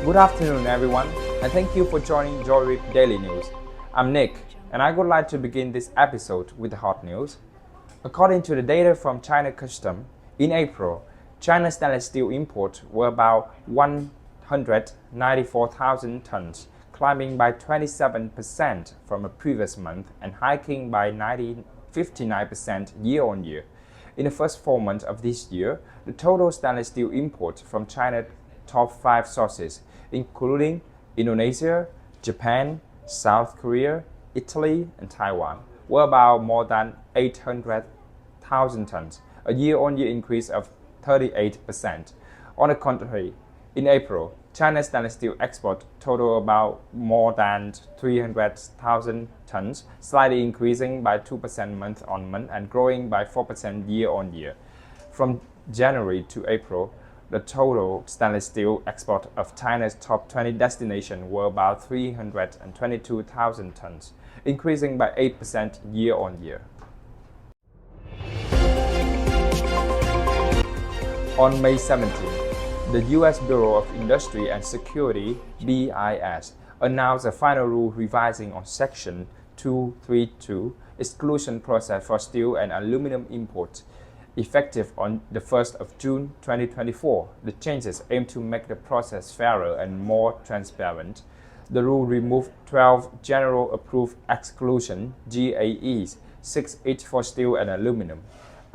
Good afternoon, everyone, and thank you for joining Joyrip Daily News. I'm Nick, and I would like to begin this episode with the hot news. According to the data from China Custom, in April, China's stainless steel imports were about 194,000 tons, climbing by 27% from a previous month and hiking by 59% year-on-year. In the first 4 months of this year, the total stainless steel imports from China's top 5 sources, including Indonesia, Japan, South Korea, Italy, and Taiwan, were about more than 800,000 tons, a year-on-year increase of 38%. On the contrary, in April, China's stainless steel export totaled about more than 300,000 tons, slightly increasing by 2% month-on-month and growing by 4% year-on-year. From January to April, the total stainless steel export of China's top 20 destinations were about 322,000 tons, increasing by 8% year-on-year. On May 17, the U.S. Bureau of Industry and Security (BIS) announced a final rule revising on Section 232 exclusion process for steel and aluminum imports. Effective on the 1st of June 2024, the changes aim to make the process fairer and more transparent. The rule removed 12 General Approved Exclusion (GAEs), 6 each for steel and aluminum.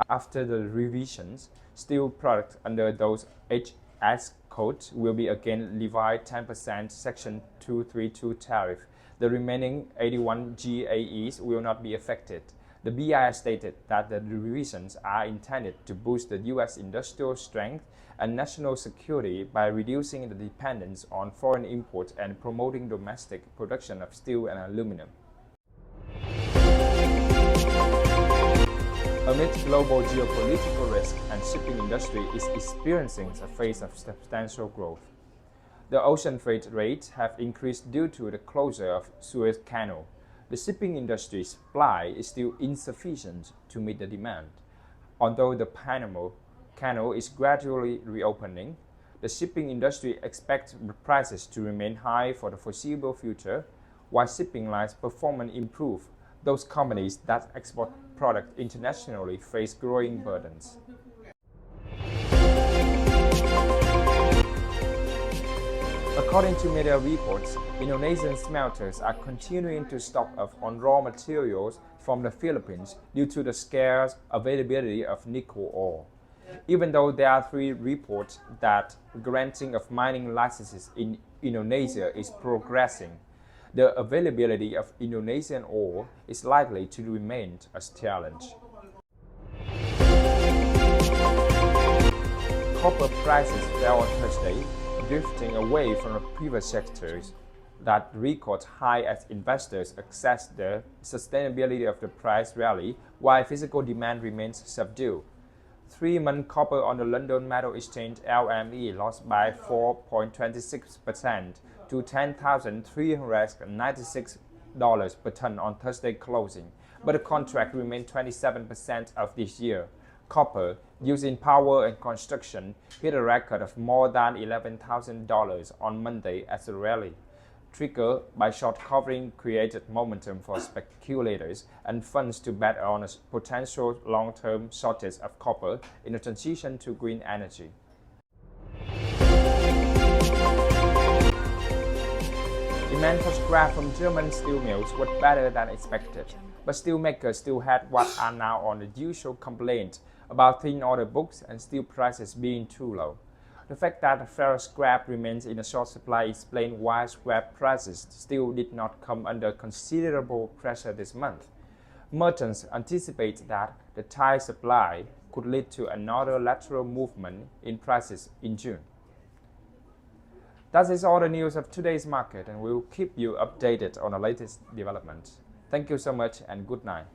After the revisions, steel products under those HS codes will be again levied 10% Section 232 tariff. The remaining 81 GAEs will not be affected. The BIS stated that the revisions are intended to boost the U.S. industrial strength and national security by reducing the dependence on foreign imports and promoting domestic production of steel and aluminum. Amid global geopolitical risk, and shipping industry is experiencing a phase of substantial growth. The ocean freight rates have increased due to the closure of Suez Canal. The shipping industry's supply is still insufficient to meet the demand. Although the Panama Canal is gradually reopening, the shipping industry expects prices to remain high for the foreseeable future. While shipping lines' performance improve, those companies that export products internationally face growing burdens. According to media reports, Indonesian smelters are continuing to stock up on raw materials from the Philippines due to the scarce availability of nickel ore. Even though there are 3 reports that granting of mining licenses in Indonesia is progressing, the availability of Indonesian ore is likely to remain a challenge. Copper prices fell on Thursday, drifting away from the previous sectors that record high as investors assess the sustainability of the price rally while physical demand remains subdued. 3-month copper on the London Metal Exchange (LME) lost by 4.26% to $10,396 per ton on Thursday closing, but the contract remained 27% of this year. Copper, used in power and construction, hit a record of more than $11,000 on Monday as a rally, triggered by short covering created momentum for speculators and funds to bet on a potential long-term shortage of copper in the transition to green energy. Demand for scrap from German steel mills was better than expected, but steelmakers still had what are now on the usual complaint about thin order books and steel prices being too low. The fact that ferrous scrap remains in a short supply explains why scrap prices still did not come under considerable pressure this month. Merchants anticipate that the tight supply could lead to another lateral movement in prices in June. That is all the news of today's market, and we will keep you updated on the latest developments. Thank you so much and good night.